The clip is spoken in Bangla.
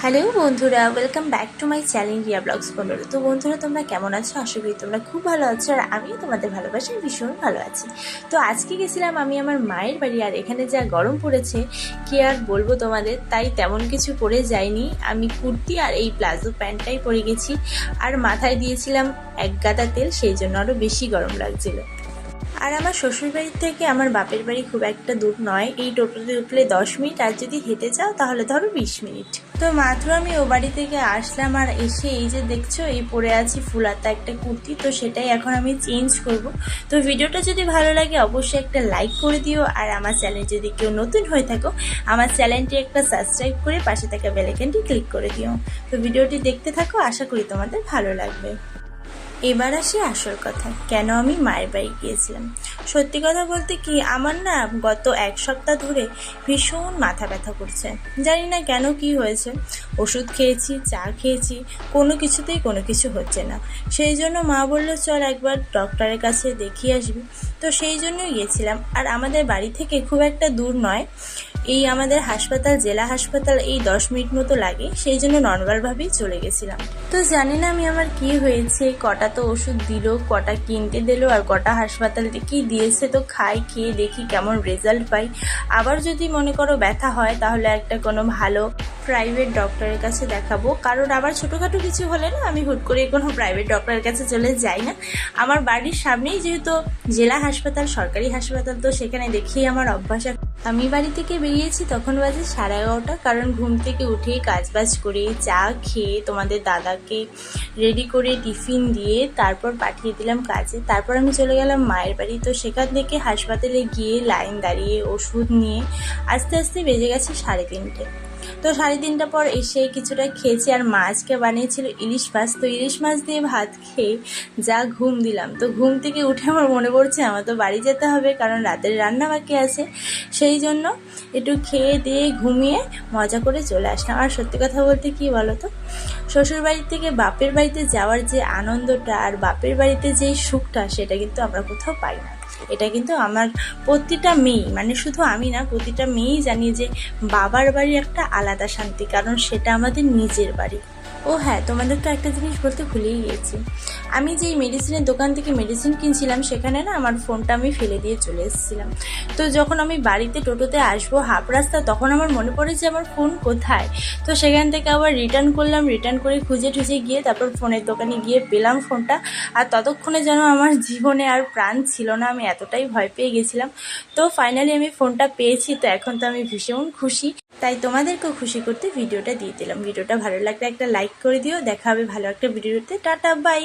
হ্যালো বন্ধুরা, welcome back to my channel Riya vlogs 15। তো বন্ধুরা, তোমরা কেমন আছো? আশা করি তোমরা খুব ভালো আছো, আর আমিও তোমাদের ভালোবাসায় ভীষণ ভালো আছি। তো আজকে গেছিলাম আমি আমার মায়ের বাড়ি, আর এখানে যা গরম পড়েছে কি আর বলবো তোমাদের, তাই তেমন কিছু পরে যাইনি। আমি কুর্তি আর এই প্লাজো প্যান্টটাই পরে গেছি, আর মাথায় দিয়েছিলাম এক গাদা তেল, সেই জন্য আরও বেশি গরম লাগছিল। আর আমার শ্বশুরবাড়ির থেকে আমার বাপের বাড়ি খুব একটা দূর নয়, এই টোটোতে উঠলে 10 মিনিট, আর যদি হেঁটে যাও তাহলে ধরো 20 মিনিট। তো মাত্র আমি ও বাড়ি থেকে আসলাম, আর এসে এই যে দেখছো এই পরে আছি ফুলাতা একটা কুর্তি, তো সেটাই এখন আমি চেঞ্জ করব। তো ভিডিওটা যদি ভালো লাগে অবশ্যই একটা লাইক করে দিও, আর আমার চ্যানেল যদি কেউ নতুন হয়ে থাকো আমার চ্যানেলটি একটা সাবস্ক্রাইব করে পাশে থাকা বেল আইকনটি ক্লিক করে দিও। তো ভিডিওটি দেখতে থাকো, আশা করি তোমাদের ভালো লাগবে। এবার আসি আসল কথা, কেন আমি মায়ের বাড়ি গিয়েছিলাম। সত্যি কথা বলতে কি, আমার না গত এক সপ্তাহ ধরে ভীষণ মাথা ব্যথা করছে। জানি না কেন, কি হয়েছে। ওষুধ খেয়েছি, চা খেয়েছি, কোনো কিছুতেই কোনো কিছু হচ্ছে না। সেই জন্য মা বললো চল একবার ডক্টরের কাছে দেখিয়ে আসবি। তো সেই জন্যই গিয়েছিলাম। আর আমাদের বাড়ি থেকে খুব একটা দূর নয়, এই আমাদের হাসপাতাল জেলা হাসপাতাল এই 10 মিনিট মতো লাগে, সেই জন্য নর্মালভাবেই চলে গেছিলাম। তো জানি না আমি আমার কি হয়েছে, কটা তো ওষুধ দিল, কটা কিনতে দিল, আর কটা হাসপাতাল থেকেই দিয়েছে। তো খাই, খেয়ে দেখি কেমন রেজাল্ট পাই। আবার যদি মনে করো ব্যথা হয় তাহলে একটা কোনো ভালো প্রাইভেট ডক্টরের কাছে দেখাবো, কারণ আবার ছোটোখাটো কিছু হলে না আমি হুট করে কোনো প্রাইভেট ডক্টরের কাছে চলে যাই না। আমার বাড়ির সামনেই যেহেতু জেলা হাসপাতাল, সরকারি হাসপাতাল, তো সেখানে দেখিয়ে আমার অভ্যাস। আমি বাড়ি থেকে বেরিয়েছি তখন বাজে 11:30, কারণ ঘুম থেকে উঠে কাজবাজ করে চা খেয়ে তোমাদের দাদাকে রেডি করে টিফিন দিয়ে তারপর পাঠিয়ে দিলাম কাজে। তারপর আমি চলে গেলাম মায়ের বাড়ি। তো সেখান থেকে হাসপাতালে গিয়ে লাইন দাঁড়িয়ে ওষুধ নিয়ে আস্তে আস্তে বেজে গেছে 3:30। তো 3:30 পর এসে কিছুটা খেয়েছি, আর মা আজকে বানিয়েছিল ইলিশ মাছ। তো ইলিশ মাছ দিয়ে ভাত খেয়ে যা ঘুম দিলাম। তো ঘুম থেকে উঠে আমার মনে পড়ছে আমার তো বাড়ি যেতে হবে, কারণ রাতের রান্না বাকি আছে। সেই জন্য একটু খেয়ে দিয়ে ঘুমিয়ে মজা করে চলে আসলাম। আর সত্যি কথা বলতে কি বলো তো, শ্বশুর বাড়ি থেকে বাপের বাড়িতে যাওয়ার যে আনন্দটা আর বাপের বাড়িতে যেই সুখটা, সেটা কিন্তু আমরা কোথাও পাই না। এটা কিন্তু আমার প্রতিটা মেয়ে, মানে শুধু আমি না, প্রতিটা মেয়েই জানি যে বাবার বাড়ি একটা আলাদা শান্তি, কারণ সেটা আমাদের নিজের বাড়ি। ও হ্যাঁ, তোমাদের তো একটা জিনিস বলতে ভুলেই গিয়েছি। আমি যেই মেডিসিনের দোকান থেকে মেডিসিন কিনছিলাম সেখানে না আমার ফোনটা আমি ফেলে দিয়ে চলে এসেছিলাম। তো যখন আমি বাড়িতে টোটোতে আসবো হাফ রাস্তা, তখন আমার মনে পড়ে যে আমার ফোন কোথায়। তো সেখান থেকে আবার রিটার্ন করলাম, রিটার্ন করে খুঁজে টুজে গিয়ে তারপর ফোনের দোকানে গিয়ে পেলাম ফোনটা। আর ততক্ষণে যেন আমার জীবনে আর প্রাণ ছিল না, আমি এতটাই ভয় পেয়ে গেছিলাম। তো ফাইনালি আমি ফোনটা পেয়েছি, তো এখন তো আমি ভীষণ খুশি। তাই তোমাদেরকেও খুশি করতে ভিডিওটা দিয়ে দিলাম। ভিডিওটা ভালো লাগলে একটা লাইক করে দিও। দেখা হবে ভালো একটা ভিডিওতে। Tata, by.